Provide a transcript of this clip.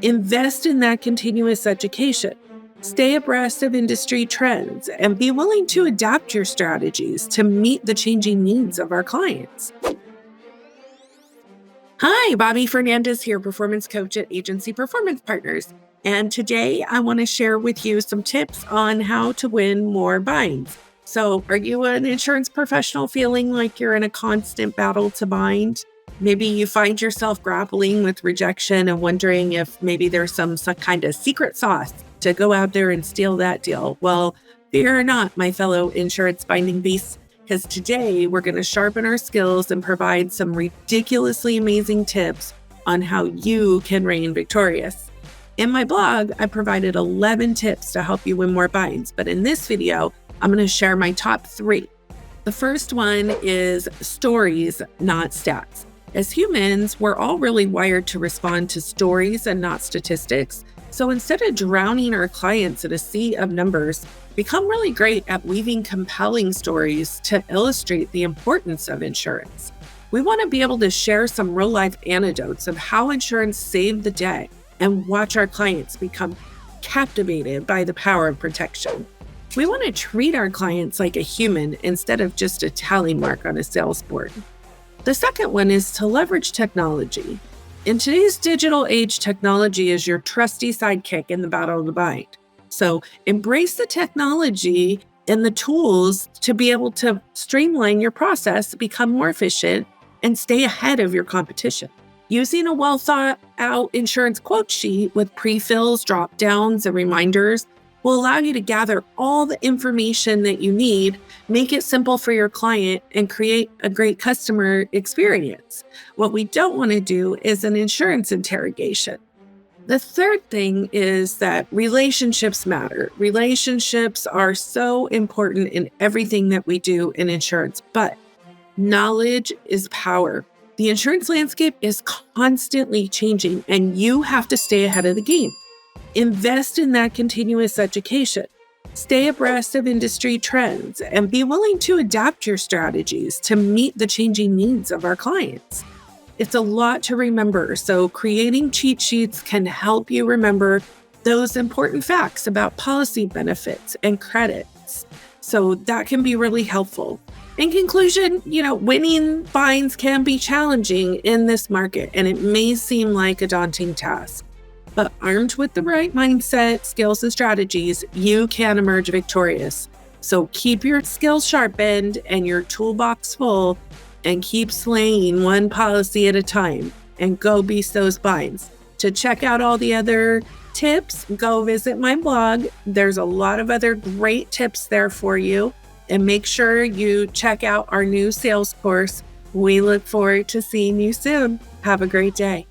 Invest in that continuous education. Stay abreast of industry trends and be willing to adapt your strategies to meet the changing needs of our clients. Hi, Bobby Fernandez here, performance coach at Agency Performance Partners. And today I want to share with you some tips on how to win more binds. So, are you an insurance professional feeling like you're in a constant battle to bind? Maybe you find yourself grappling with rejection and wondering if maybe there's some kind of secret sauce to go out there and steal that deal. Well, fear not, my fellow insurance binding beasts, because today we're going to sharpen our skills and provide some ridiculously amazing tips on how you can reign victorious. In my blog, I provided 11 tips to help you win more binds, but in this video, I'm going to share my top 3. The first one is stories, not stats. As humans, we're all really wired to respond to stories and not statistics. So instead of drowning our clients in a sea of numbers, become really great at weaving compelling stories to illustrate the importance of insurance. We want to be able to share some real-life anecdotes of how insurance saved the day and watch our clients become captivated by the power of protection. We want to treat our clients like a human instead of just a tally mark on a sales board. The second one is to leverage technology. In today's digital age, technology is your trusty sidekick in the battle of the bind. So embrace the technology and the tools to be able to streamline your process, become more efficient, and stay ahead of your competition. Using a well-thought-out insurance quote sheet with pre-fills, drop-downs, and reminders will allow you to gather all the information that you need, make it simple for your client, and create a great customer experience. What we don't want to do is an insurance interrogation. The third thing is that relationships matter. Relationships are so important in everything that we do in insurance, but knowledge is power. The insurance landscape is constantly changing, and you have to stay ahead of the game. Invest in that continuous education. Stay abreast of industry trends and be willing to adapt your strategies to meet the changing needs of our clients. It's a lot to remember, so creating cheat sheets can help you remember those important facts about policy benefits and credits. So that can be really helpful. In conclusion, winning binds can be challenging in this market, and it may seem like a daunting task. But armed with the right mindset, skills, and strategies, you can emerge victorious. So keep your skills sharpened and your toolbox full, and keep slaying one policy at a time, and go beast those binds. To check out all the other tips, go visit my blog. There's a lot of other great tips there for you. And make sure you check out our new sales course. We look forward to seeing you soon. Have a great day.